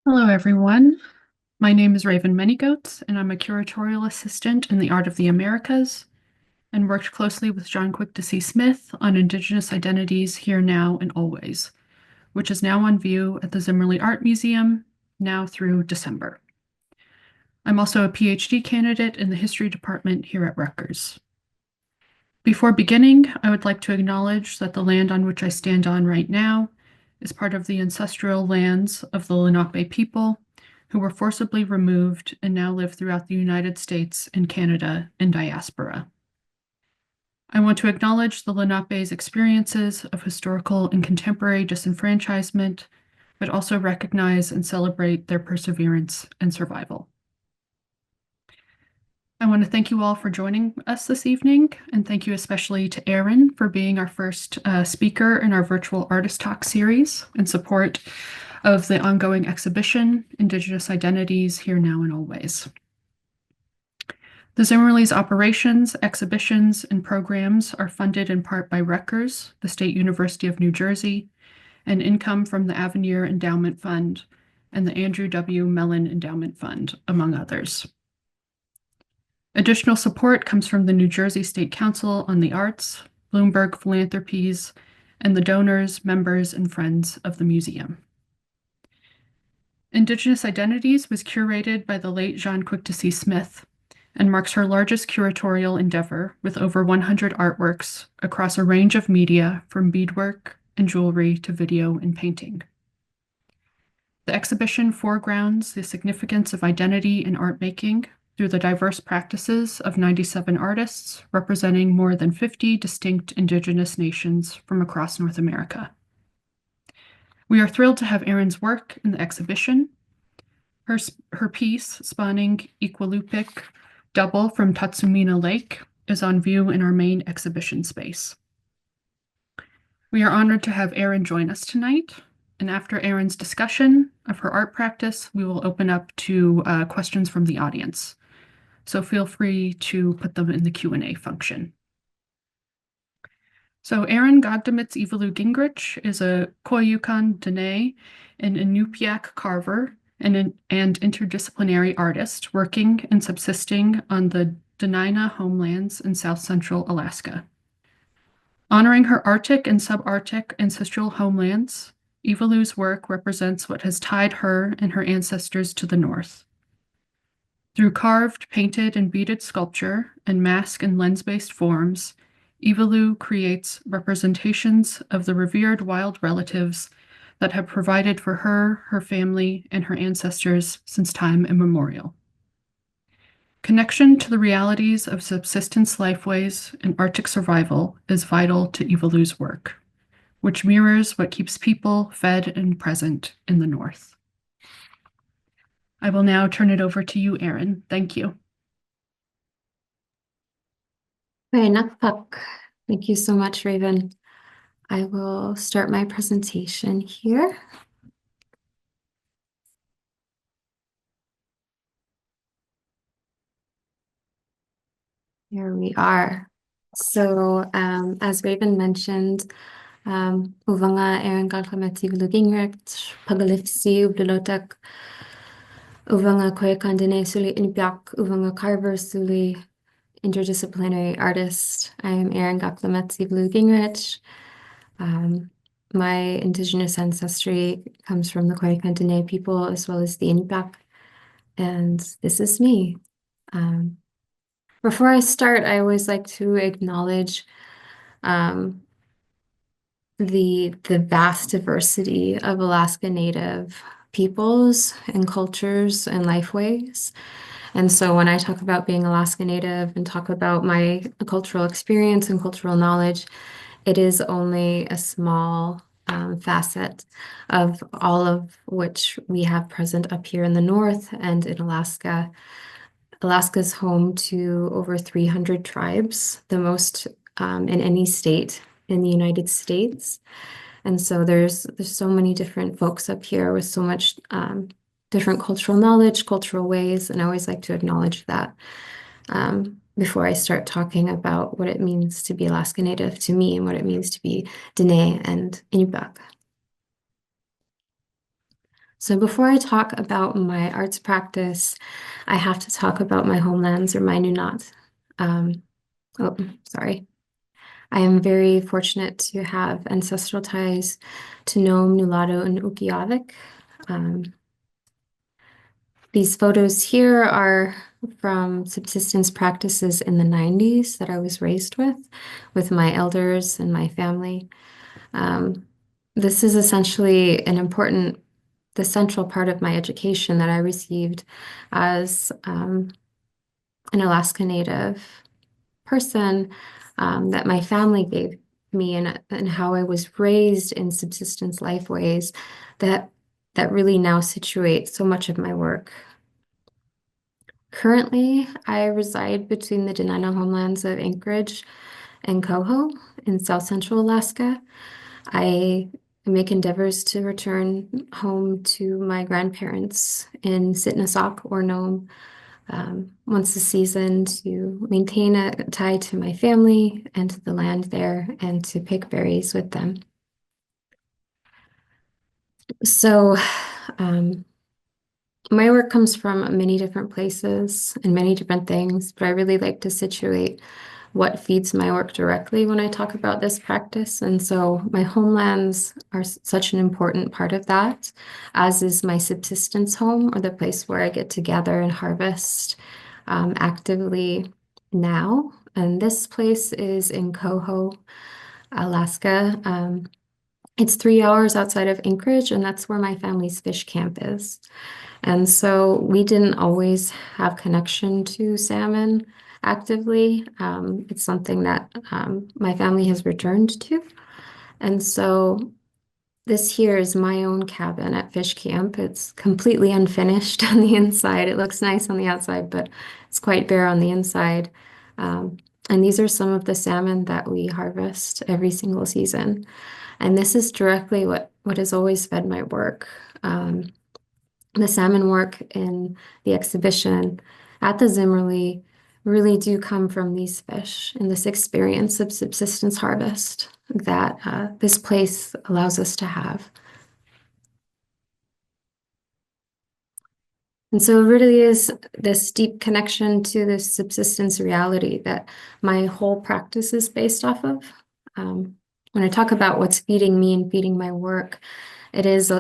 Hello, everyone. My name is Raven Manygoats, and I'm a curatorial assistant in the Art of the Americas and worked closely with John Quick Smith on Indigenous Identities Here, Now, and Always, which is now on view at the Zimmerli Art Museum, now through December. I'm also a PhD candidate in the history department here at Rutgers. Before beginning, I would like to acknowledge that the land on which I stand on right now is part of the ancestral lands of the Lenape people, who were forcibly removed and now live throughout the United States and Canada in diaspora. I want to acknowledge the Lenape's experiences of historical and contemporary disenfranchisement, but also recognize and celebrate their perseverance and survival. I want to thank you all for joining us this evening, and thank you especially to Erin for being our first speaker in our virtual Artist Talk series in support of the ongoing exhibition, Indigenous Identities Here, Now, and Always. The Zimmerli's operations, exhibitions, and programs are funded in part by Rutgers, the State University of New Jersey, and income from the Avenir Endowment Fund and the Andrew W. Mellon Endowment Fund, among others. Additional support comes from the New Jersey State Council on the Arts, Bloomberg Philanthropies, and the donors, members, and friends of the museum. Indigenous Identities was curated by the late John Quick Smith and marks her largest curatorial endeavor with over 100 artworks across a range of media from beadwork and jewelry to video and painting. The exhibition foregrounds the significance of identity in art making through the diverse practices of 97 artists representing more than 50 distinct Indigenous nations from across North America. We are thrilled to have Erin's work in the exhibition. Her piece, spawning Iqalukpik Double from Tustumena Lake, is on view in our main exhibition space. We are honored to have Erin join us tonight, and after Erin's discussion of her art practice, we will open up to questions from the audience. So feel free to put them in the Q&A function. So Erin Ggaadimits Ivalu Gingrich is a Koyukon Diné and Inupiaq carver and interdisciplinary artist working and subsisting on the Dena'ina homelands in South Central Alaska. Honoring her Arctic and subarctic ancestral homelands, Ivalu's work represents what has tied her and her ancestors to the north. Through carved, painted, and beaded sculpture and mask and lens-based forms, Ivalu creates representations of the revered wild relatives that have provided for her, her family, and her ancestors since time immemorial. Connection to the realities of subsistence lifeways and Arctic survival is vital to Ivalu's work, which mirrors what keeps people fed and present in the north. I will now turn it over to you, Erin. Thank you. Thank you so much, Raven. I will start my presentation here. Here we are. So, as Raven mentioned, Uvanga Erin Ggaadimits Ivalu Gingrich, Pagalifsi Ublulotak, Uvanga Koyakan Diné Suli Inupiaq, Uvanga Carver Suli, interdisciplinary artist. I am Erin Ggaadimits Ivalu Gingrich. My Indigenous ancestry comes from the Koyukon Diné people as well as the Inupiaq, and this is me. Before I start, I always like to acknowledge the vast diversity of Alaska Native peoples and cultures and lifeways. And so when I talk about being Alaska Native and talk about my cultural experience and cultural knowledge, it is only a small facet of all of which we have present up here in the north and in Alaska. Alaska is home to over 300 tribes, the most in any state in the United States. And so there's so many different folks up here with so much different cultural knowledge, cultural ways, and I always like to acknowledge that before I start talking about what it means to be Alaska Native to me and what it means to be Diné and Inupiaq. So before I talk about my arts practice, I have to talk about my homelands or my Nunat. Um, oh, sorry. I am very fortunate to have ancestral ties to Nome, Nulato, and Ukiyavik. Um, these photos here are from subsistence practices in the 90s that I was raised with my elders and my family. Um, this is essentially the central part of my education that I received as an Alaska Native person, that my family gave me, and how I was raised in subsistence lifeways that really now situate so much of my work. Currently, I reside between the Dena'ina homelands of Anchorage and Coho in South Central Alaska. I make endeavors to return home to my grandparents in Sitnasak or Nome once a season to maintain a tie to my family and to the land there and to pick berries with them. So my work comes from many different places and many different things, but I really like to situate what feeds my work directly when I talk about this practice. And so my homelands are such an important part of that, as is my subsistence home, or the place where I get to gather and harvest actively now. And this place is in Coho, Alaska. It's 3 hours outside of Anchorage, and that's where my family's fish camp is. And so we didn't always have connection to salmon actively. It's something that my family has returned to. And so this here is my own cabin at fish camp. It's completely unfinished on the inside. It looks nice on the outside, but it's quite bare on the inside. And these are some of the salmon that we harvest every single season. And this is directly what has always fed my work. The salmon work in the exhibition at the Zimmerli really do come from these fish and this experience of subsistence harvest that this place allows us to have. And so it really is this deep connection to this subsistence reality that my whole practice is based off of. When I talk about what's feeding me and feeding my work, it is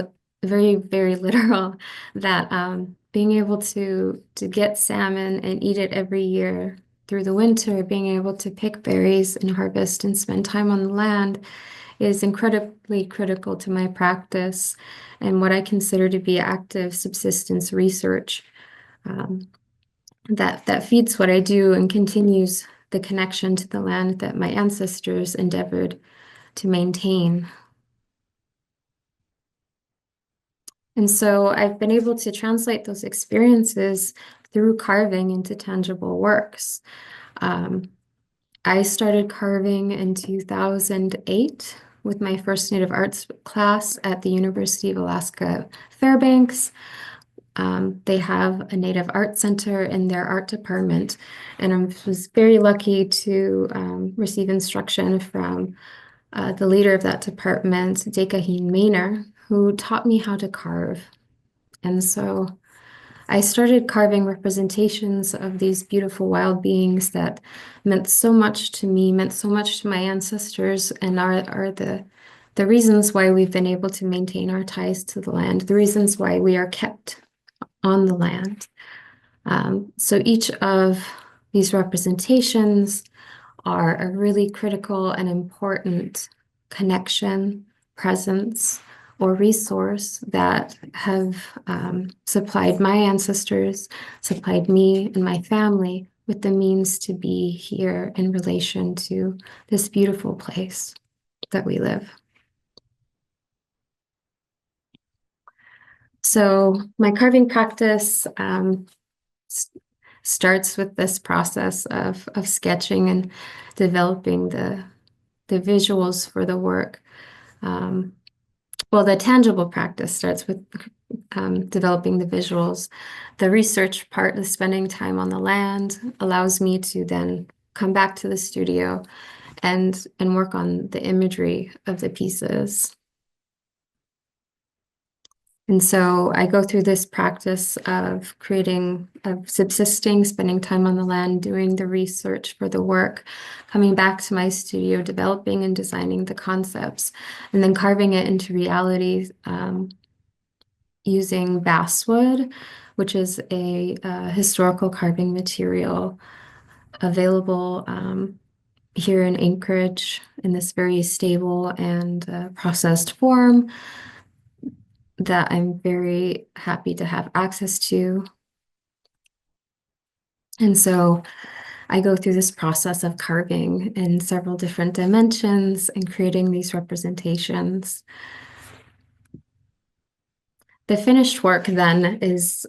very, very literal that being able to get salmon and eat it every year through the winter, being able to pick berries and harvest and spend time on the land is incredibly critical to my practice and what I consider to be active subsistence research that feeds what I do and continues the connection to the land that my ancestors endeavored to maintain. And so I've been able to translate those experiences through carving into tangible works. I started carving in 2008 with my first Native Arts class at the University of Alaska Fairbanks. They have a Native Art Center in their art department, and I was very lucky to receive instruction from the leader of that department, Dekahin Maynor, who taught me how to carve. And so I started carving representations of these beautiful wild beings that meant so much to me, meant so much to my ancestors, and are the reasons why we've been able to maintain our ties to the land, the reasons why we are kept on the land. So each of these representations are a really critical and important connection, presence, or resource that have supplied my ancestors, supplied me and my family with the means to be here in relation to this beautiful place that we live. So my carving practice starts with this process of sketching and developing the visuals for the work. Well, the tangible practice starts with developing the visuals. The research part, the spending time on the land, allows me to then come back to the studio and work on the imagery of the pieces. And so I go through this practice of subsisting, spending time on the land, doing the research for the work, coming back to my studio, developing and designing the concepts, and then carving it into reality using basswood, which is a historical carving material available here in Anchorage in this very stable and processed form that I'm very happy to have access to. And so I go through this process of carving in several different dimensions and creating these representations. The finished work then is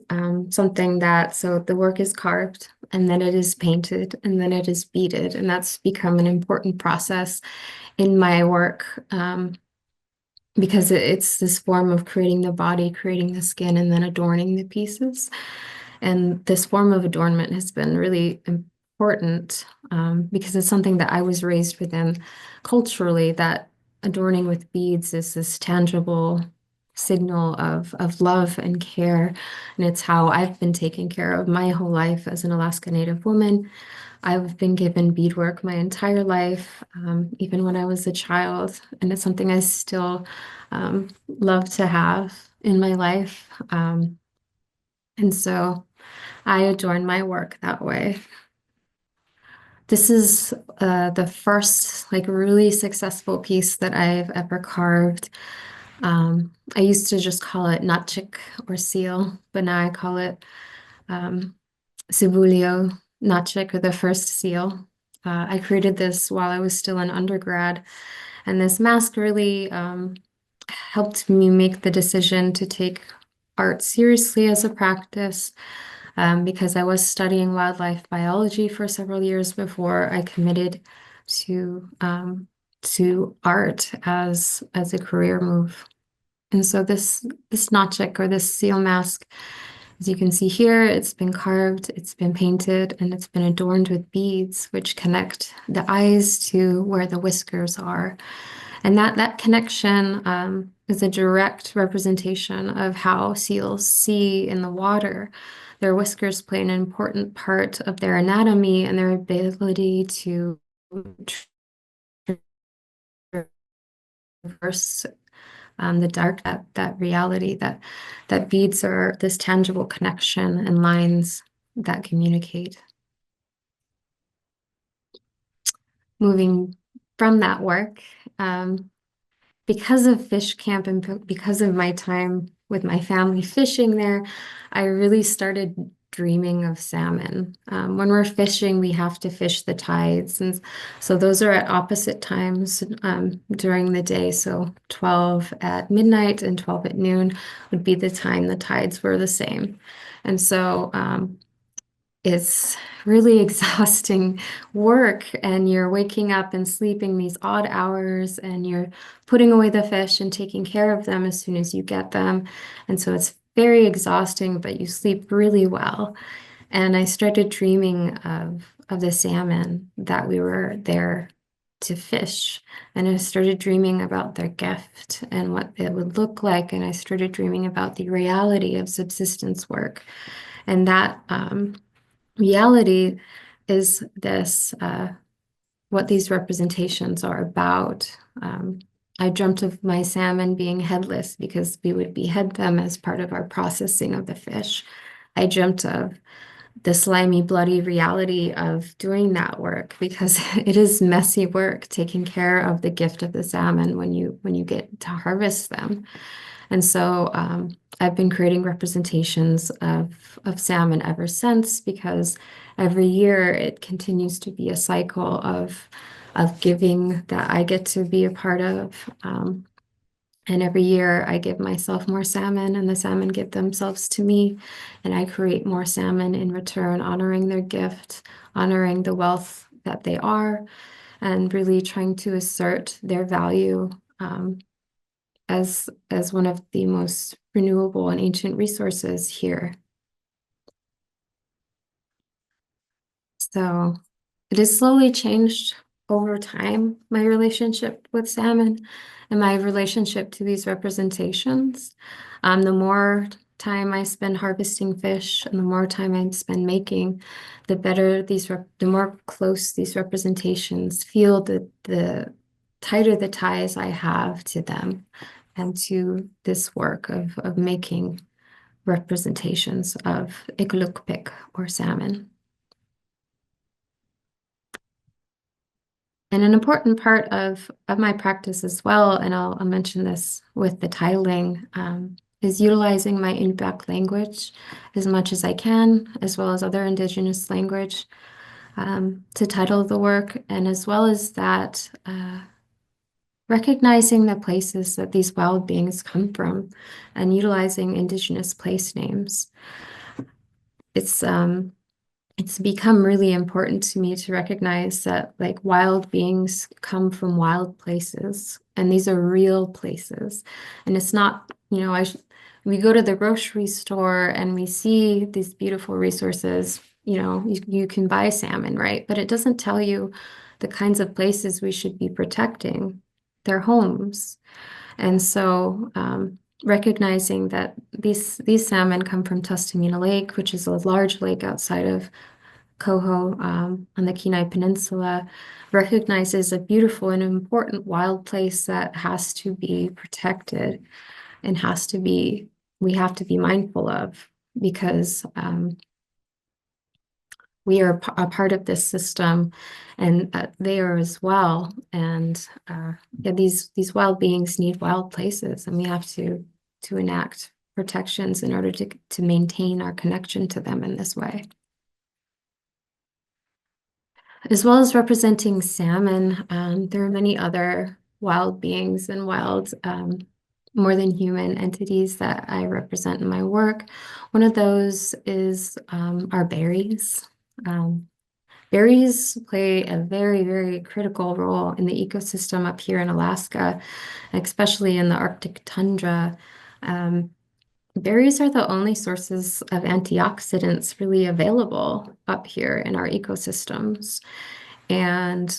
something that, so the work is carved and then it is painted and then it is beaded. And that's become an important process in my work because it's this form of creating the body, creating the skin, and then adorning the pieces. And this form of adornment has been really important because it's something that I was raised within culturally, that adorning with beads is this tangible signal of love and care. And it's how I've been taken care of my whole life as an Alaska Native woman. I've been given beadwork my entire life, even when I was a child, and it's something I still love to have in my life. And so I adorn my work that way. This is the first like really successful piece that I've ever carved. I used to just call it nutchik or seal, but now I call it Sibulio nutchik, or the first seal. I created this while I was still an undergrad, and this mask really helped me make the decision to take art seriously as a practice because I was studying wildlife biology for several years before I committed to art as a career move. And so this notchik, or this seal mask, as you can see here, it's been carved, it's been painted, and it's been adorned with beads, which connect the eyes to where the whiskers are. And that connection is a direct representation of how seals see in the water. Their whiskers play an important part of their anatomy and their ability to traverse the dark, that reality, that beads are this tangible connection and lines that communicate. Moving from that work, because of fish camp and because of my time with my family fishing there, I really started dreaming of salmon. When we're fishing, we have to fish the tides. And so those are at opposite times during the day. So 12 at midnight and 12 at noon would be the time the tides were the same. And so it's really exhausting work, and you're waking up and sleeping these odd hours, and you're putting away the fish and taking care of them as soon as you get them. And so it's very exhausting, but you sleep really well. And I started dreaming of the salmon that we were there to fish. And I started dreaming about their gift and what it would look like. And I started dreaming about the reality of subsistence work. And that reality is this, what these representations are about. I dreamt of my salmon being headless because we would behead them as part of our processing of the fish. I dreamt of the slimy, bloody reality of doing that work because it is messy work taking care of the gift of the salmon when you get to harvest them. And so I've been creating representations of salmon ever since, because every year it continues to be a cycle of giving that I get to be a part of. And every year I give myself more salmon and the salmon give themselves to me. And I create more salmon in return, honoring their gift, honoring the wealth that they are, and really trying to assert their value as one of the most renewable and ancient resources here. So it has slowly changed over time, my relationship with salmon and my relationship to these representations. The more time I spend harvesting fish and the more time I spend making, the better the more close these representations feel, the tighter the ties I have to them and to this work of making representations of Iqalukpik or salmon. And an important part of my practice as well, and I'll mention this with the titling, is utilizing my Inupiaq language as much as I can, as well as other Indigenous language, to title the work, and as well as that, recognizing the places that these wild beings come from and utilizing Indigenous place names. It's become really important to me to recognize that like wild beings come from wild places, and these are real places. And it's not, we go to the grocery store and we see these beautiful resources, you can buy salmon, right? But it doesn't tell you the kinds of places we should be protecting, their homes. And so recognizing that these salmon come from Tustumena Lake, which is a large lake outside of Coho on the Kenai Peninsula, recognizes a beautiful and important wild place that has to be protected and we have to be mindful of, because we are a part of this system, and they are as well. And yeah, these wild beings need wild places, and we have to enact protections in order to maintain our connection to them in this way. As well as representing salmon, there are many other wild beings and wild, more than human entities that I represent in my work. One of those is our berries. Berries play a very, very critical role in the ecosystem up here in Alaska, especially in the Arctic tundra. Berries are the only sources of antioxidants really available up here in our ecosystems. And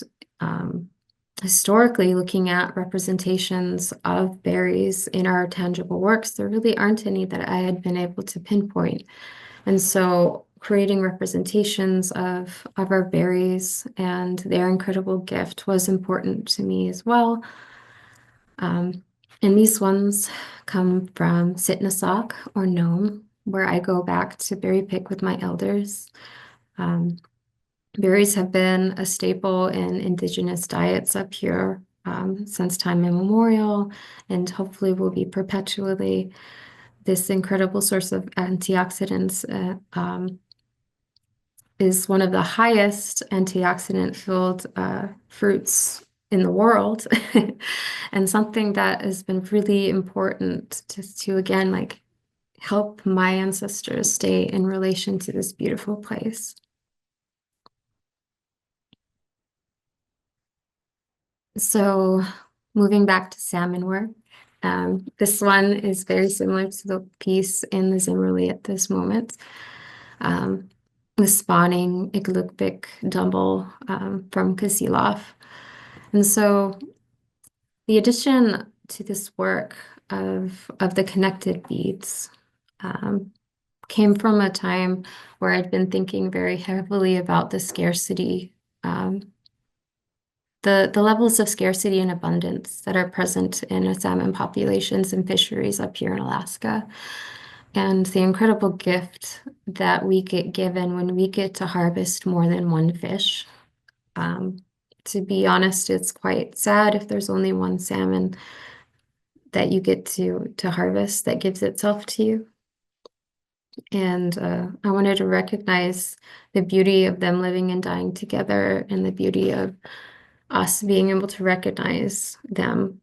historically, looking at representations of berries in our tangible works, there really aren't any that I had been able to pinpoint. And so creating representations of our berries and their incredible gift was important to me as well. And these ones come from Sitnasak or Nome, where I go back to berry pick with my elders. Berries have been a staple in Indigenous diets up here since time immemorial, and hopefully will be perpetually. This incredible source of antioxidants is one of the highest antioxidant-filled fruits in the world, and something that has been really important to again, like help my ancestors stay in relation to this beautiful place. So moving back to salmon work, this one is very similar to the piece in the Zimmerli at this moment. The spawning Iqalukpik Double from Kasilof. And so the addition to this work of the connected beads came from a time where I'd been thinking very heavily about the scarcity, the levels of scarcity and abundance that are present in salmon populations and fisheries up here in Alaska, and the incredible gift that we get given when we get to harvest more than one fish. To be honest, it's quite sad if there's only one salmon that you get to harvest that gives itself to you. And I wanted to recognize the beauty of them living and dying together, and the beauty of us being able to recognize them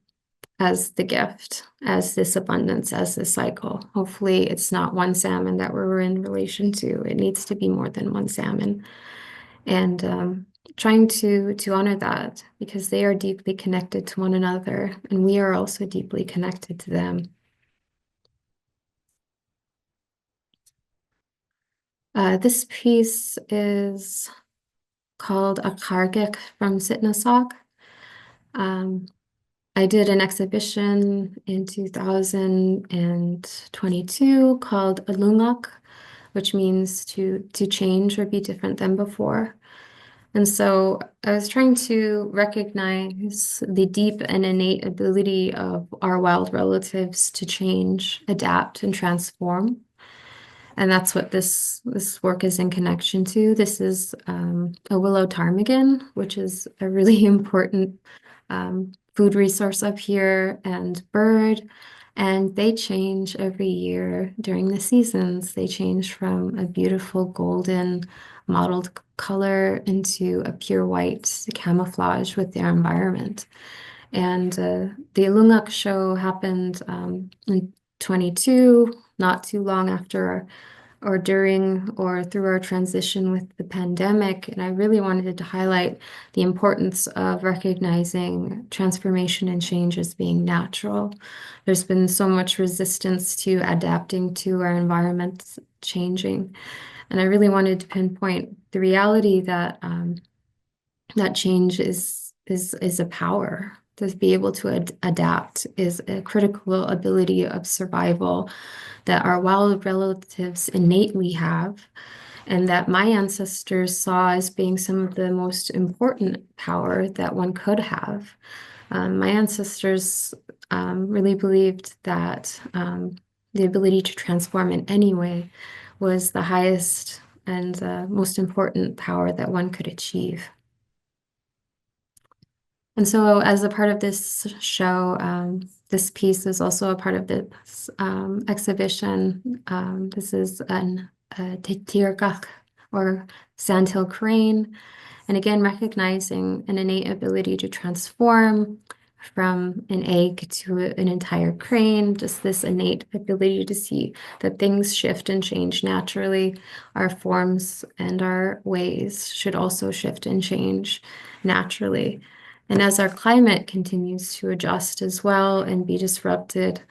as the gift, as this abundance, as this cycle. Hopefully it's not one salmon that we're in relation to. It needs to be more than one salmon. And trying to honor that, because they are deeply connected to one another, and we are also deeply connected to them. This piece is called a kargik from Sitnasak. I did an exhibition in 2022 called Alungak, which means to change or be different than before. And so I was trying to recognize the deep and innate ability of our wild relatives to change, adapt, and transform. And that's what this work is in connection to. This is a willow ptarmigan, which is a really important food resource up here, and bird. And they change every year during the seasons. They change from a beautiful golden mottled color into a pure white camouflage with their environment. And the Ilungak show happened in 22, not too long after or during or through our transition with the pandemic. And I really wanted to highlight the importance of recognizing transformation and change as being natural. There's been so much resistance to adapting to our environment changing. And I really wanted to pinpoint the reality that that change is a power. To be able to adapt is a critical ability of survival that our wild relatives innately have, and that my ancestors saw as being some of the most important power that one could have. My ancestors really believed that the ability to transform in any way was the highest and most important power that one could achieve. And so, as a part of this show, this piece is also a part of this exhibition. This is a Tetirgach or sandhill crane. And again, recognizing an innate ability to transform from an egg to an entire crane, just this innate ability to see that things shift and change naturally. Our forms and our ways should also shift and change naturally. And as our climate continues to adjust as well and be disrupted,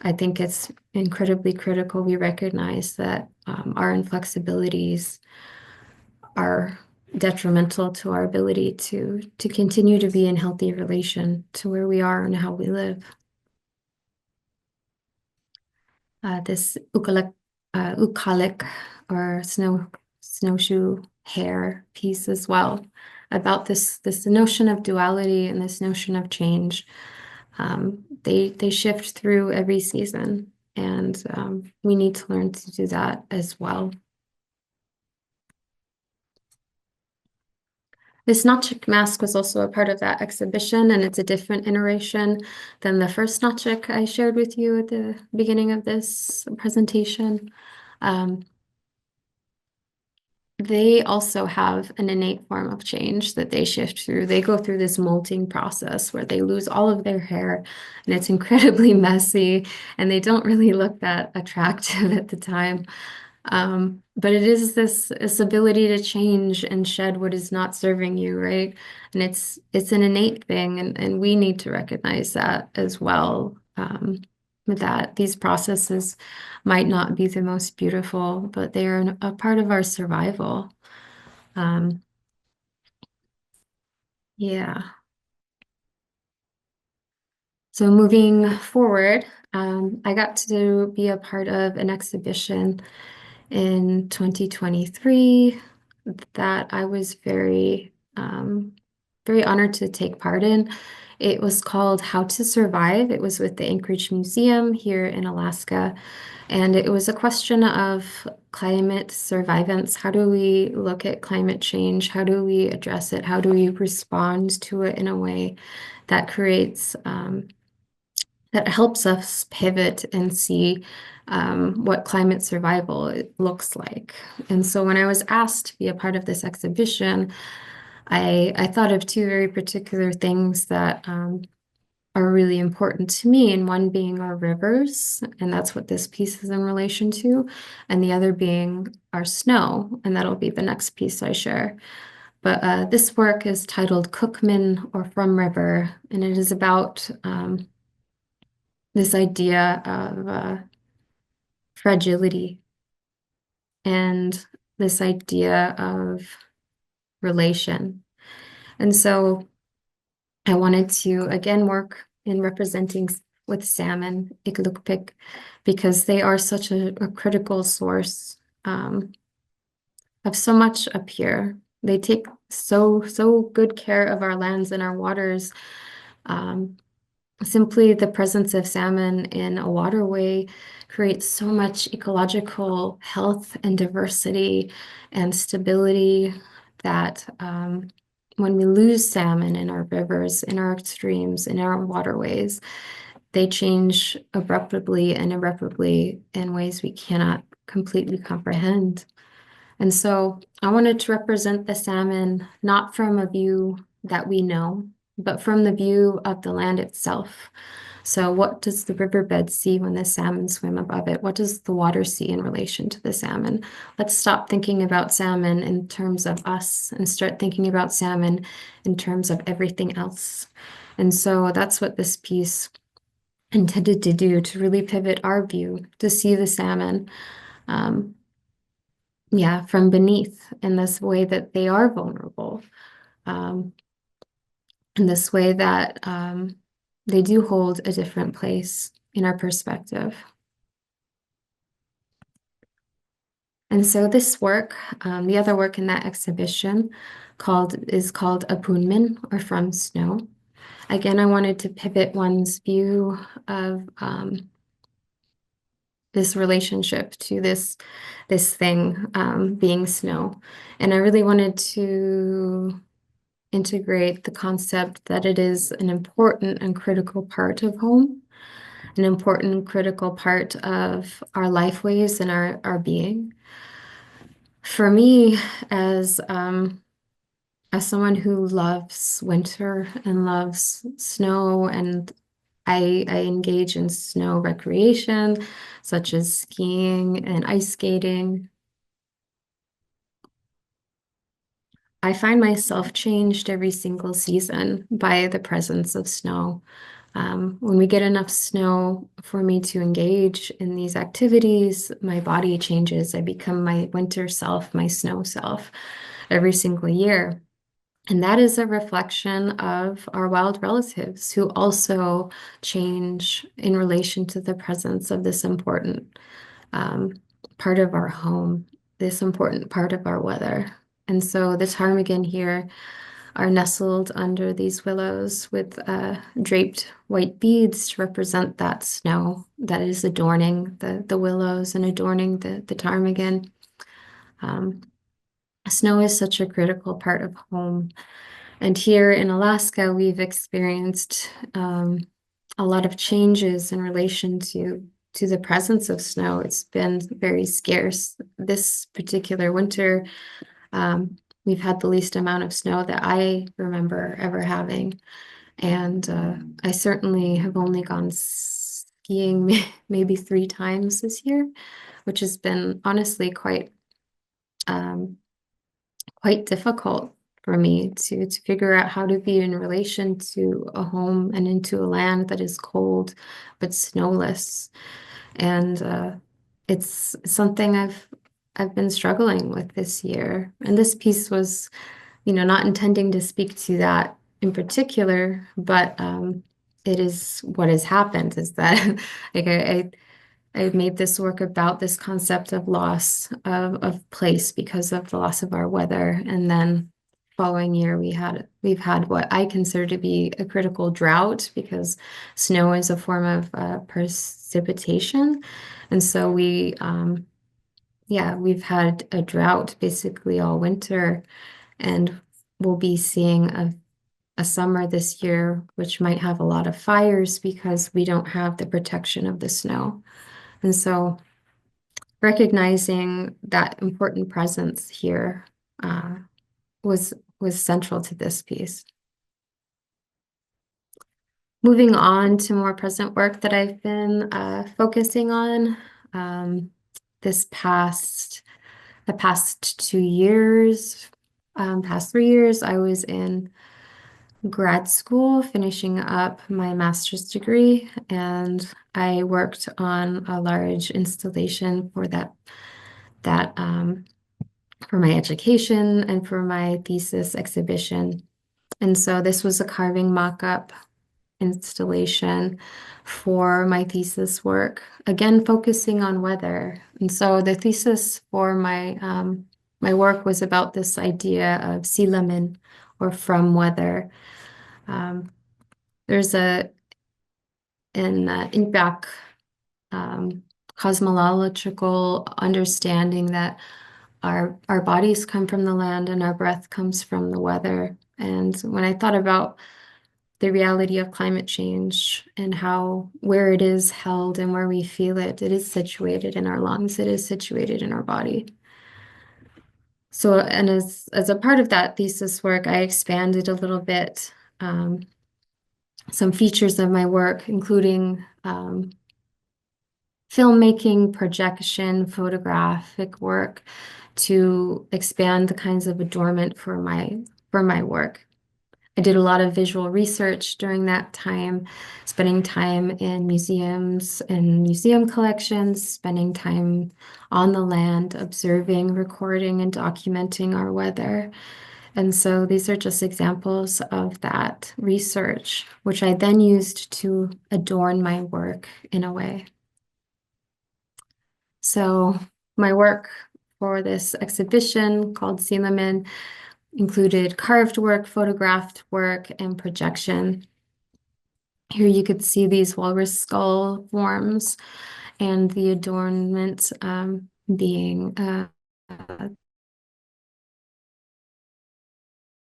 I think it's incredibly critical we recognize that our inflexibilities are detrimental to our ability to continue to be in healthy relation to where we are and how we live. This ukalik or snowshoe hair piece as well about this notion of duality and this notion of change. They shift through every season, and we need to learn to do that as well. This Notchik mask was also a part of that exhibition, and it's a different iteration than the first Notchik I shared with you at the beginning of this presentation. They also have an innate form of change that they shift through. They go through this molting process where they lose all of their hair, and it's incredibly messy, and they don't really look that attractive at the time. But it is this ability to change and shed what is not serving you, right? And it's an innate thing, and we need to recognize that as well. That these processes might not be the most beautiful, but they are a part of our survival. Yeah. So moving forward, I got to be a part of an exhibition in 2023 that I was very honored to take part in. It was called How to Survive. It was with the Anchorage Museum here in Alaska. And it was a question of climate survivance. How do we look at climate change? How do we address it? How do we respond to it in a way that creates that helps us pivot and see what climate survival looks like. And so when I was asked to be a part of this exhibition, I thought of two very particular things that are really important to me, and one being our rivers, and that's what this piece is in relation to, and the other being our snow, and that'll be the next piece I share. But this work is titled Cookman or From River, and it is about this idea of fragility and this idea of relation. And so I wanted to again work in representing with salmon, Iqalukpik, because they are such a critical source of so much up here. They take so good care of our lands and our waters. Simply the presence of salmon in a waterway creates so much ecological health and diversity and stability that when we lose salmon in our rivers, in our streams, in our waterways, they change abruptly and irreparably in ways we cannot completely comprehend. And so I wanted to represent the salmon not from a view that we know, but from the view of the land itself. So what does the riverbed see when the salmon swim above it? What does the water see in relation to the salmon? Let's stop thinking about salmon in terms of us and start thinking about salmon in terms of everything else. And so that's what this piece intended to do, to really pivot our view, to see the salmon from beneath in this way that they are vulnerable, in this way that they do hold a different place in our perspective. And so this work, the other work in that exhibition is called Apunmin, or From Snow. Again, I wanted to pivot one's view of this relationship to this thing being snow. And I really wanted to integrate the concept that it is an important and critical part of home, an important and critical part of our lifeways and our being. For me, as someone who loves winter and loves snow, and I engage in snow recreation, such as skiing and ice skating, I find myself changed every single season by the presence of snow. When we get enough snow for me to engage in these activities, my body changes. I become my winter self, my snow self, every single year. And that is a reflection of our wild relatives who also change in relation to the presence of this important part of our home, this important part of our weather. And so the ptarmigan here are nestled under these willows with draped white beads to represent that snow that is adorning the willows and adorning the ptarmigan. Snow is such a critical part of home. And here in Alaska, we've experienced a lot of changes in relation to the presence of snow. It's been very scarce. This particular winter, we've had the least amount of snow that I remember ever having. And I certainly have only gone skiing maybe 3 times this year, which has been honestly quite difficult for me to figure out how to be in relation to a home and into a land that is cold but snowless. And it's something I've been struggling with this year. And this piece was, not intending to speak to that in particular, but it is what has happened is that like I made this work about this concept of loss of place because of the loss of our weather. And then following year we've had what I consider to be a critical drought, because snow is a form of precipitation. And so we've had a drought basically all winter, and we'll be seeing a summer this year which might have a lot of fires because we don't have the protection of the snow. And so recognizing that important presence here was central to this piece. Moving on to more present work that I've been focusing on the past 2 years, past 3 years, I was in grad school finishing up my master's degree, and I worked on a large installation for for my education and for my thesis exhibition. And so this was a carving mock-up installation for my thesis work, again focusing on weather. And so the thesis for my work was about this idea of silamin, or from weather. There's an Inkback cosmological understanding that our bodies come from the land and our breath comes from the weather. And when I thought about the reality of climate change and how where it is held and where we feel it, it is situated in our lungs, it is situated in our body. So, and as a part of that thesis work, I expanded a little bit some features of my work, including filmmaking, projection, photographic work, to expand the kinds of adornment for my work. I did a lot of visual research during that time, spending time in museums and museum collections, spending time on the land, observing, recording, and documenting our weather. And so these are just examples of that research, which I then used to adorn my work in a way. So my work for this exhibition called Silamin included carved work, photographed work, and projection. Here you could see these walrus skull forms and the adornment being a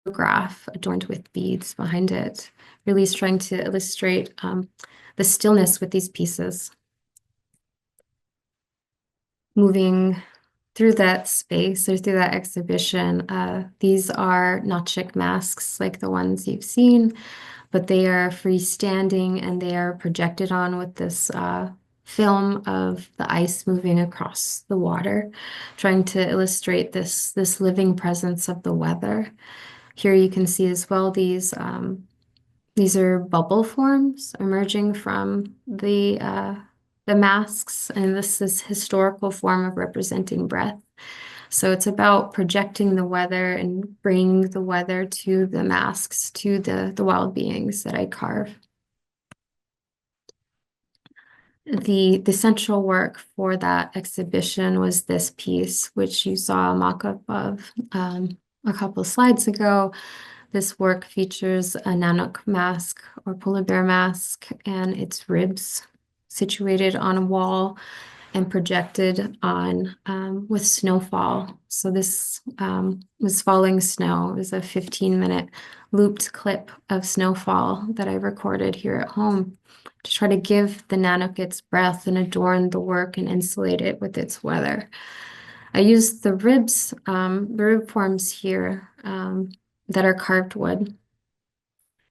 photograph adorned with beads behind it, really trying to illustrate the stillness with these pieces. Moving through that space or through that exhibition, these are Notchik masks like the ones you've seen, but they are freestanding and they are projected on with this film of the ice moving across the water, trying to illustrate this living presence of the weather. Here you can see as well these are bubble forms emerging from the masks, and this is historical form of representing breath. So it's about projecting the weather and bringing the weather to the masks, to the wild beings that I carve. The central work for that exhibition was this piece, which you saw a mock-up of a couple slides ago. This work features a Nanook mask or polar bear mask and its ribs situated on a wall and projected on with snowfall. So this was falling snow. It was a 15-minute looped clip of snowfall that I recorded here at home to try to give the Nanook its breath and adorn the work and insulate it with its weather. I used the ribs, the rib forms here that are carved wood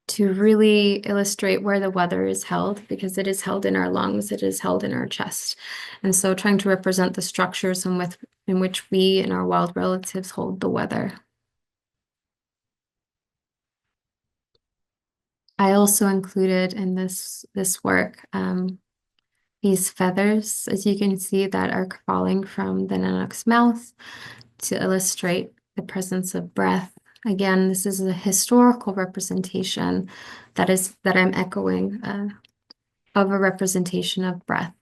to really illustrate where the weather is held, because it is held in our lungs, it is held in our chest. And so trying to represent the structures in which we and our wild relatives hold the weather. I also included in this work these feathers, as you can see, that are falling from the Nanook's mouth to illustrate the presence of breath. Again, this is a historical representation that I'm echoing of a representation of breath.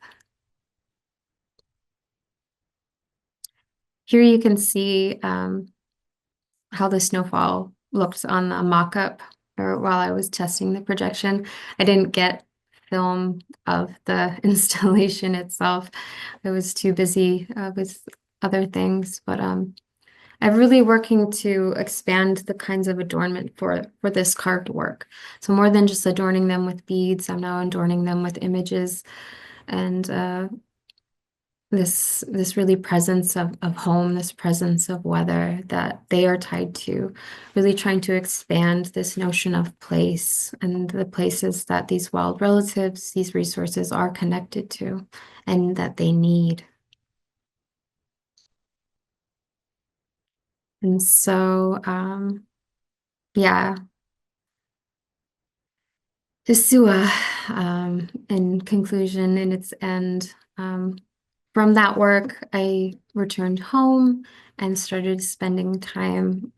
Here you can see how the snowfall looked on the mock-up, or while I was testing the projection. I didn't get film of the installation itself. I was too busy with other things, but I'm really working to expand the kinds of adornment for this carved work. So more than just adorning them with beads, I'm now adorning them with images and this really presence of home, this presence of weather that they are tied to, really trying to expand this notion of place and the places that these wild relatives, these resources are connected to and that they need. And so, yeah, the SUA, in conclusion, in its end, from that work, I returned home and started spending time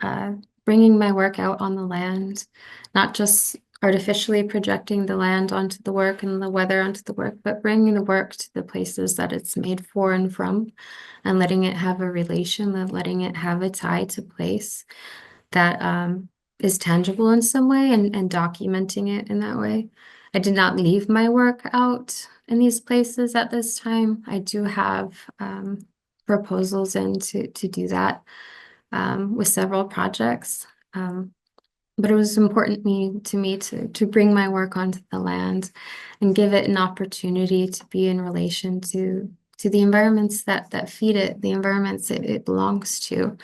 bringing my work out on the land, not just artificially projecting the land onto the work and the weather onto the work, but bringing the work to the places that it's made for and from, and letting it have a relation, and letting it have a tie to place that is tangible in some way, and documenting it in that way. I did not leave my work out in these places at this time. I do have proposals in to do that with several projects. But it was important to me to bring my work onto the land and give it an opportunity to be in relation to the environments that feed it, the environments it belongs to.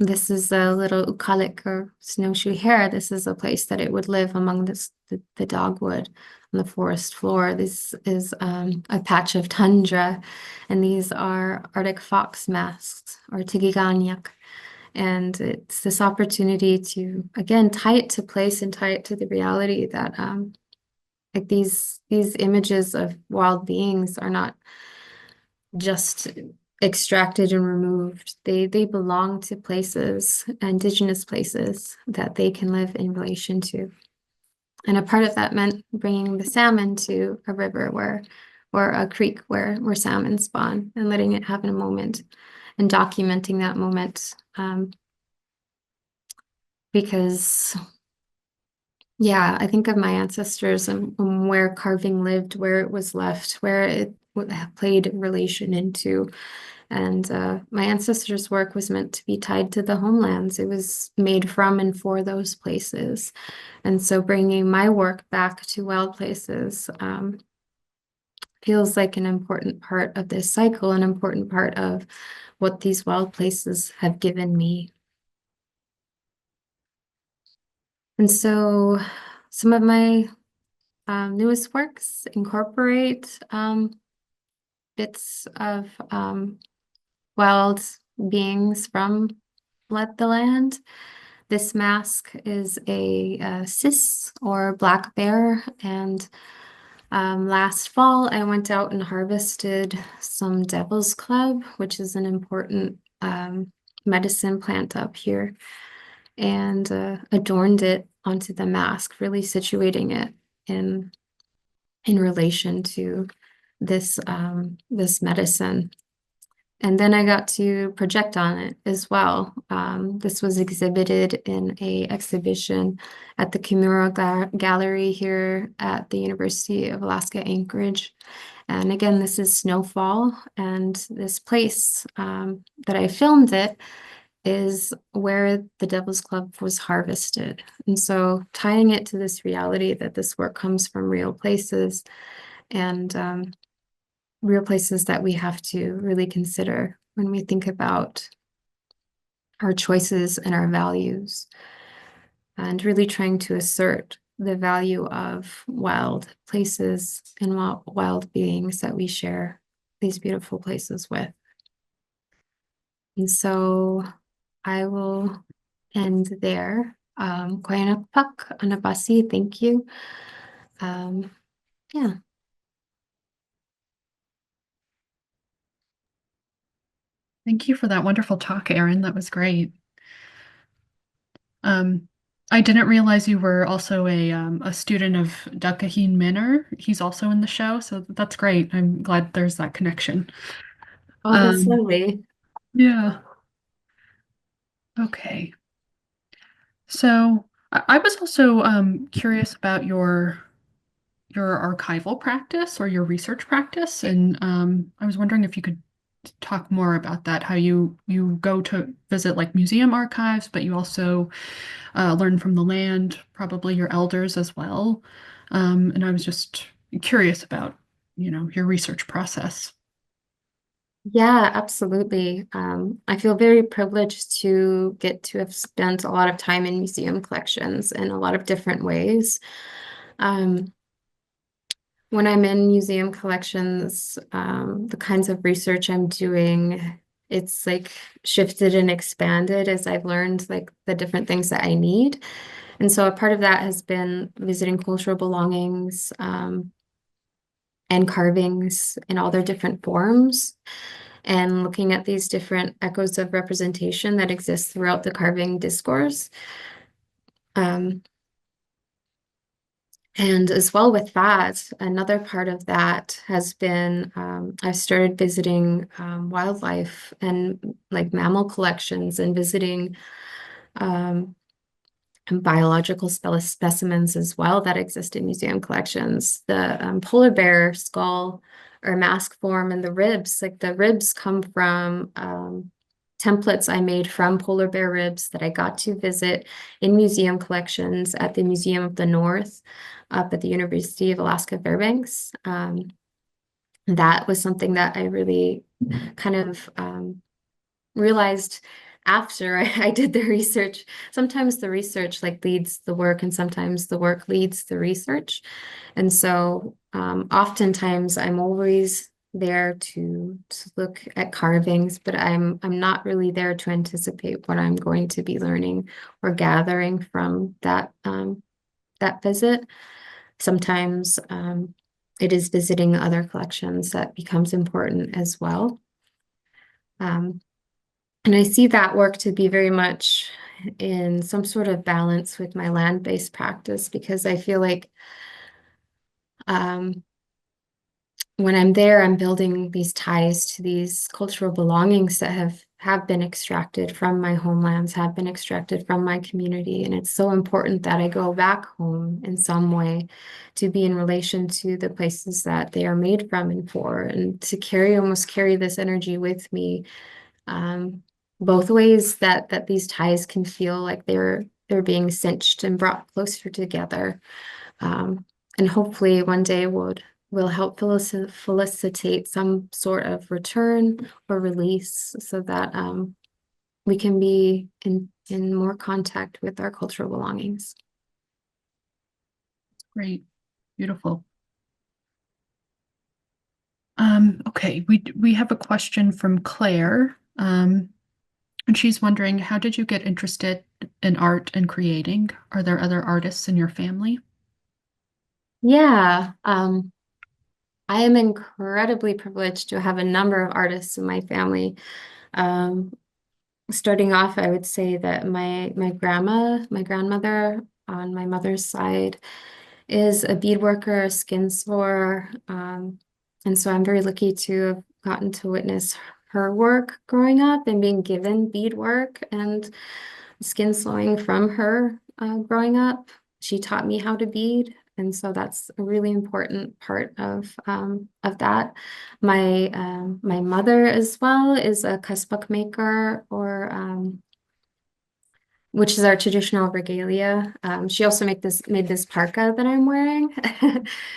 This is a little Iqalukpik or snowshoe hare. This is a place that it would live among the dogwood on the forest floor. This is a patch of tundra, and these are Arctic fox masks or tigiganyak. And it's this opportunity to, again, tie it to place and tie it to the reality that like these images of wild beings are not just extracted and removed. They belong to places, indigenous places that they can live in relation to. And a part of that meant bringing the salmon to a river or a creek where salmon spawn, and letting it have a moment and documenting that moment. Because yeah, I think of my ancestors and where carving lived, where it was left, where it played relation into. And my ancestors' work was meant to be tied to the homelands. It was made from and for those places. And so bringing my work back to wild places feels like an important part of this cycle, an important part of what these wild places have given me. And so some of my newest works incorporate bits of wild beings from the land. This mask is a cis or black bear, and last fall I went out and harvested some devil's club, which is an important medicine plant up here, and adorned it onto the mask, really situating it in relation to this this medicine. And then I got to project on it as well. This was exhibited in a exhibition at the Kimura Gallery here at the University of Alaska Anchorage. And again, this is snowfall, and this place that I filmed it is where the Devil's Club was harvested. And so tying it to this reality that this work comes from real places, and real places that we have to really consider when we think about our choices and our values, and really trying to assert the value of wild places and wild beings that we share these beautiful places with. And so I will end there. Koyanakpak, Anabasi, thank you. Yeah. Thank you for that wonderful talk, Erin. That was great. Um, I didn't realize you were also a student of Dakaheen Minner. He's also in the show, so that's great. I'm glad there's that connection. Oh, that's Um, lovely. yeah. Okay. So I was also curious about your archival practice or your research practice, and I was wondering if you could talk more about that, how you go to visit like museum archives, but you also learn from the land, probably your elders as well. And I was just curious about, your research process. Yeah, absolutely. I feel very privileged to get to have spent a lot of time in museum collections in a lot of different ways. Um, when I'm in museum collections, the kinds of research I'm doing, it's like shifted and expanded as I've learned like the different things that I need. And so a part of that has been visiting cultural belongings, and carvings in all their different forms, and looking at these different echoes of representation that exist throughout the carving discourse. And as well with that, another part of that has been I've started visiting wildlife and like mammal collections and visiting um, biological specimens as well that exist in museum collections. The polar bear skull or mask form and the ribs, like the ribs come from templates I made from polar bear ribs that I got to visit in museum collections at the Museum of the North up at the University of Alaska Fairbanks. That was something that I really kind of realized after I did the research. Sometimes the research like leads the work, and sometimes the work leads the research. And so oftentimes I'm always there to look at carvings, but I'm not really there to anticipate what I'm going to be learning or gathering from that visit. Sometimes it is visiting other collections that becomes important as well. Um, and I see that work to be very much in some sort of balance with my land-based practice, because I feel like um, when I'm there, I'm building these ties to these cultural belongings that have been extracted from my homelands, have been extracted from my community. And it's so important that I go back home in some way to be in relation to the places that they are made from and for, and to almost carry this energy with me, um, both ways that these ties can feel like they're being cinched and brought closer together. And hopefully one day will help felicitate some sort of return or release, so that we can be in more contact with our cultural belongings. Great. Beautiful. Okay, we have a question from Claire. And she's wondering, how did you get interested in art and creating? Are there other artists in your family? Yeah, I am incredibly privileged to have a number of artists in my family. Um, Starting off, I would say that my grandmother on my mother's side is a beadworker, a skin sewer. And so I'm very lucky to have gotten to witness her work growing up and being given beadwork and skin sewing from her growing up. She taught me how to bead. And so that's a really important part of that. My mother as well is a kaspak maker, or which is our traditional regalia. She also made this parka that I'm wearing.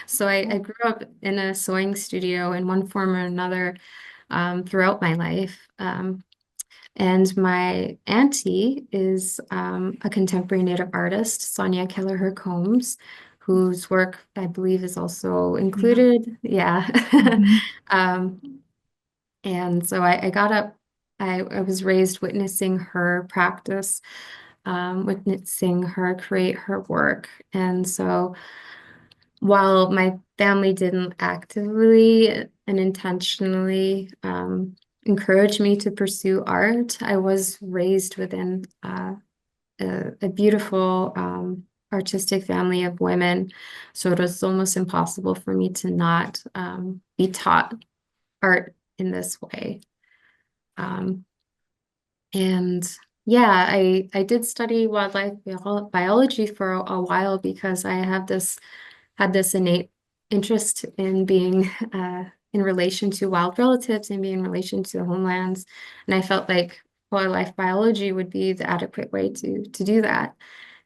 So I grew up in a sewing studio in one form or another throughout my life. And my auntie is a contemporary Native artist, Sonia Kelleher Combs, whose work I believe is also Yeah. included. Yeah. Mhm. um, and so I got up, I was raised witnessing her practice, witnessing her create her work. And so while my family didn't actively and intentionally encourage me to pursue art, I was raised within a beautiful artistic family of women. So it was almost impossible for me to not be taught art in this way. Um, And yeah, I did study wildlife biology for a while, because I have this had this innate interest in being in relation to wild relatives and being in relation to homelands. And I felt like wildlife biology would be the adequate way to do that.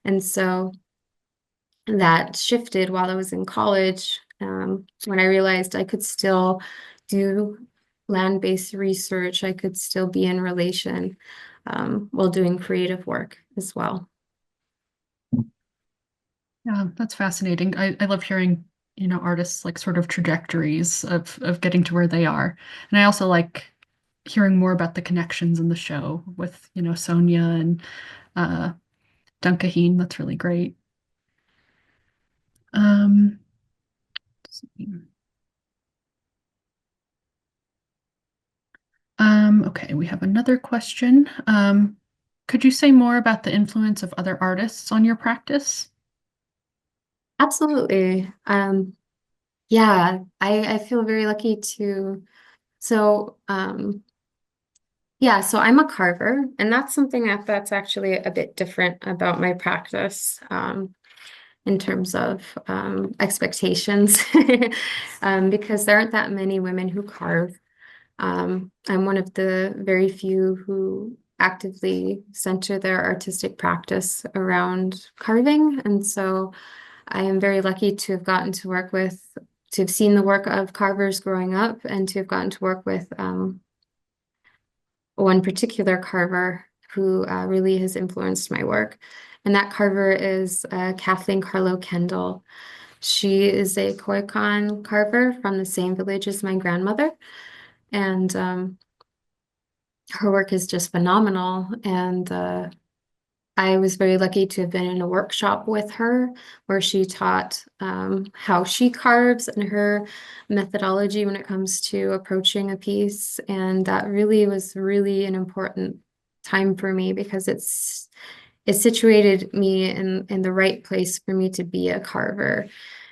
And so that shifted while I was in college, when I realized I could still do land-based research, I could still be in relation while doing creative work as well. Yeah, that's fascinating. I love hearing, artists like sort of trajectories of getting to where they are. And I also like hearing more about the connections in the show with, Sonia and uh Dunkaheen. That's really great. Um, let's see. Okay, we have another question. Could you say more about the influence of other artists on your practice? Absolutely. Yeah, I feel very lucky to. So, yeah, so I'm a carver, and that's something that's actually a bit different about my practice, in terms of expectations, because there aren't that many women who carve. I'm one of the very few who actively center their artistic practice around carving, and so I am very lucky to have gotten to work with, to have seen the work of carvers growing up, and to have gotten to work with one particular carver who really has influenced my work. And that carver is Kathleen Carlo Kendall. She is a Koyukon carver from the same village as my grandmother. And her work is just phenomenal. And I was very lucky to have been in a workshop with her where she taught how she carves and her methodology when it comes to approaching a piece. And that really was really an important time for me because it situated me in the right place for me to be a carver.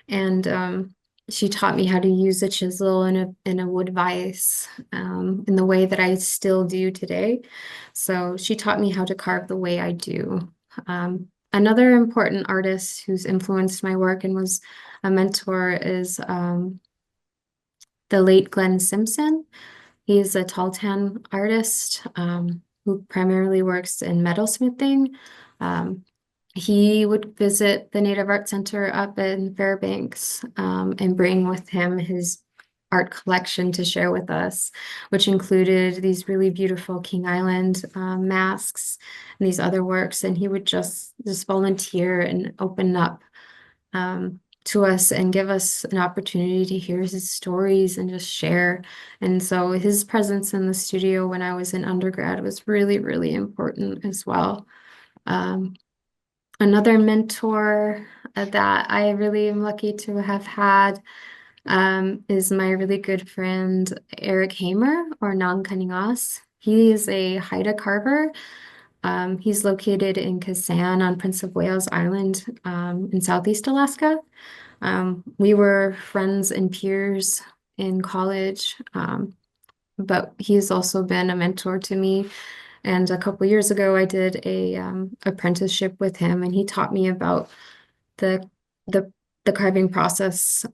And she taught me how to use a chisel and a wood vise in the way that I still do today. So she taught me how to carve the way I do. Another important artist who's influenced my work and was a mentor is the late Glenn Simpson. He's a tall tan artist who primarily works in metalsmithing. Um, he would visit the Native Art Center up in Fairbanks and bring with him his art collection to share with us, which included these really beautiful King Island masks and these other works. And he would just volunteer and open up to us and give us an opportunity to hear his stories and just share. And so his presence in the studio when I was in undergrad was really, really important as well. Um, Another mentor that I really am lucky to have had is my really good friend Eric Hamer or Nang Kaningas. He is a Haida carver. He's located in Kasan on Prince of Wales Island in Southeast Alaska. We were friends and peers in college, but he's also been a mentor to me. And a couple years ago, I did a apprenticeship with him, and he taught me about the the the carving process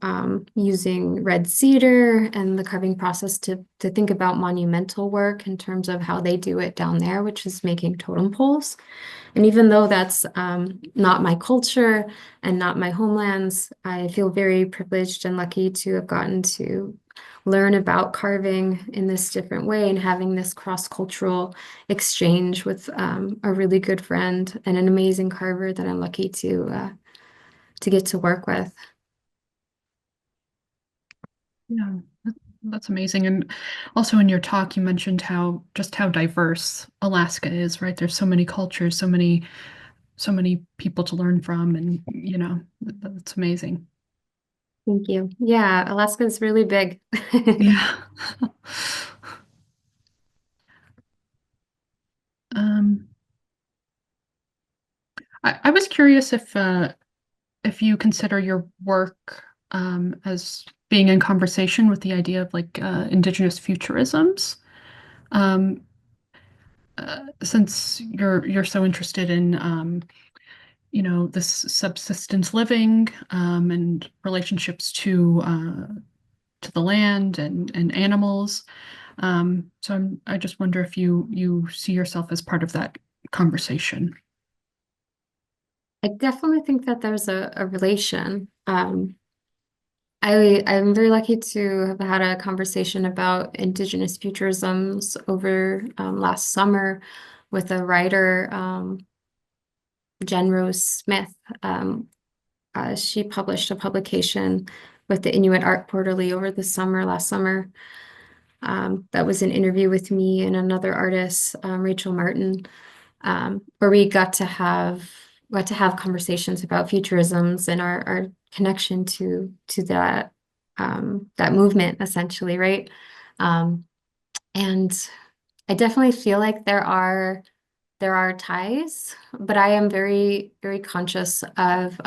using red cedar and the carving process to think about monumental work in terms of how they do it down there, which is making totem poles. And even though that's not my culture and not my homelands, I feel very privileged and lucky to have gotten to learn about carving in this different way and having this cross-cultural exchange with a really good friend and an amazing carver that I'm lucky to get to work with. Yeah, that's amazing. And also in your talk, you mentioned how just how diverse Alaska is, right? There's so many cultures, so many people to learn from, and that's amazing. Thank you. Yeah, Alaska is really big. Yeah. Um, I was curious if you consider your work as being in conversation with the idea of like indigenous futurisms. Um, since you're so interested in this subsistence living and relationships to the land and animals. So I just wonder if you see yourself as part of that conversation. I definitely think that there's a relation. I'm very lucky to have had a conversation about Indigenous futurisms over last summer with a writer, Jen Rose Smith. She published a publication with the Inuit Art Quarterly over the summer, last summer. That was an interview with me and another artist, Rachel Martin, where we got to have conversations about futurisms and our connection to that movement essentially, right? Um, and I definitely feel like there are ties, but I am very, very conscious of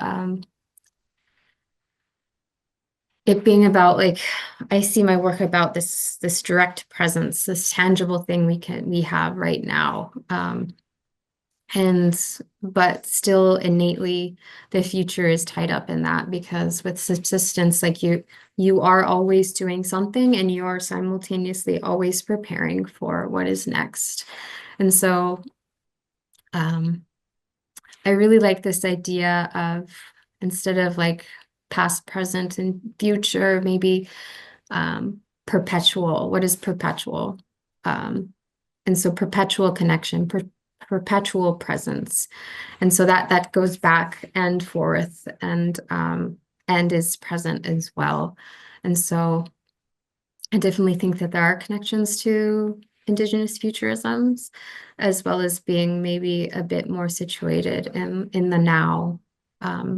it being about like I see my work about this direct presence, this tangible thing we have right now. And but still innately the future is tied up in that because with subsistence, like you are always doing something and you are simultaneously always preparing for what is next. And so I really like this idea of instead of like past, present, and future, maybe perpetual. What is perpetual? And so perpetual connection, perpetual presence. And so that goes back and forth and is present as well. And so I definitely think that there are connections to Indigenous futurisms, as well as being maybe a bit more situated in the now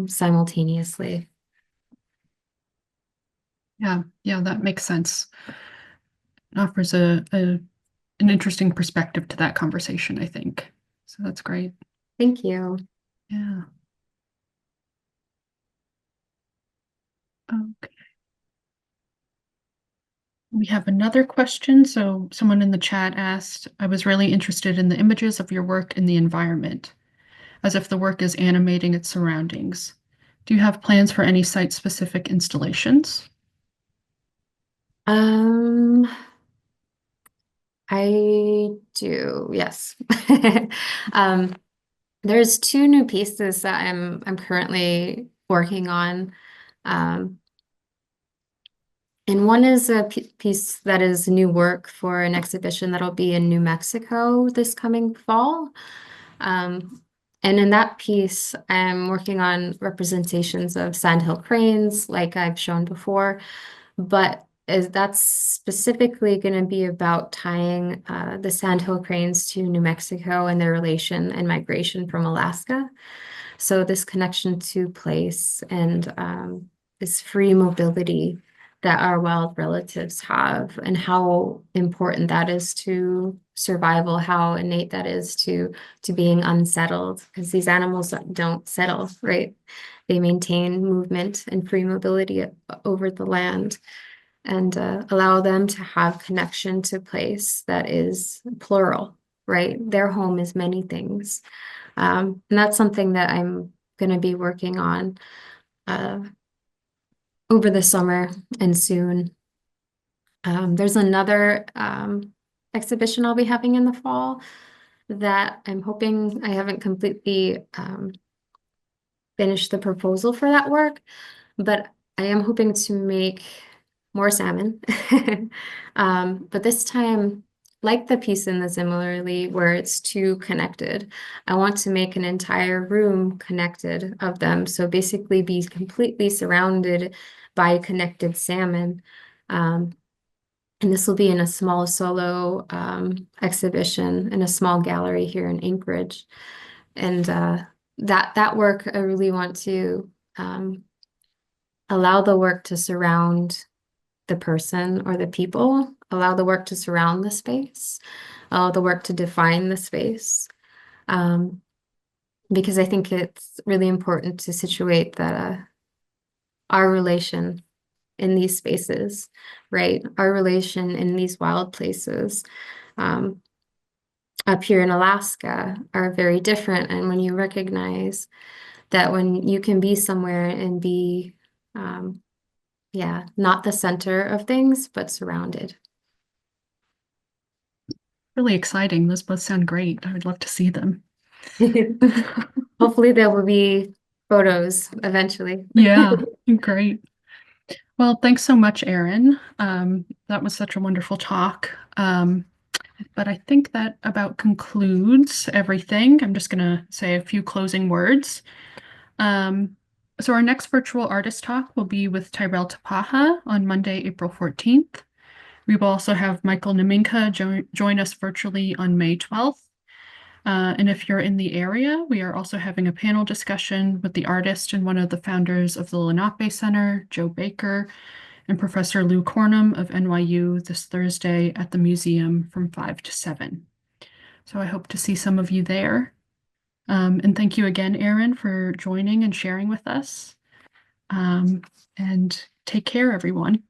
simultaneously. Yeah, that makes sense. It offers an interesting perspective to that conversation, I think. So that's great. Thank you. Yeah. Okay. We have another question. So someone in the chat asked, I was really interested in the images of your work in the environment, as if the work is animating its surroundings. Do you have plans for any site-specific installations? Um, I do, yes. Um, there's two new pieces that I'm currently working on. Um, and one is a piece that is new work for an exhibition that'll be in New Mexico this coming fall. Um, and in that piece, I'm working on representations of sandhill cranes, like I've shown before, but that's specifically going to be about tying the sandhill cranes to New Mexico and their relation and migration from Alaska. So this connection to place and this free mobility that our wild relatives have and how important that is to survival, how innate that is to being unsettled, because these animals don't settle, right? They maintain movement and free mobility over the land and allow them to have connection to place that is plural, right? Their home is many things. And that's something that I'm going to be working on uh, over the summer and soon. There's another exhibition I'll be having in the fall that I'm hoping I haven't completely finished the proposal for that work, but I am hoping to make more salmon. But this time, like the piece in the Zimmerli, where it's two connected, I want to make an entire room connected of them. So basically be completely surrounded by connected salmon. And this will be in a small solo exhibition in a small gallery here in Anchorage. And that work, I really want to allow the work to surround the person or the people, allow the work to surround the space, allow the work to define the space. Because I think it's really important to situate our relation in these spaces, right? Our relation in these wild places up here in Alaska are very different. And when you recognize that when you can be somewhere and be, yeah, not the center of things, but surrounded. Really exciting. Those both sound great. I would love to see them. Hopefully there will be photos eventually. Yeah, great. Well, thanks so much, Erin. That was such a wonderful talk. But I think that about concludes everything. I'm just going to say a few closing words. So our next virtual artist talk will be with Tyrrell Tapaha on Monday, April 14th. We will also have Michael Namingha join us virtually on May 12th. And if you're in the area, we are also having a panel discussion with the artist and one of the founders of the Lenape Center, Joe Baker, and Professor Lou Cornum of NYU this Thursday at the museum from 5 to 7. So I hope to see some of you there. And thank you again, Erin, for joining and sharing with us. And Take care, everyone.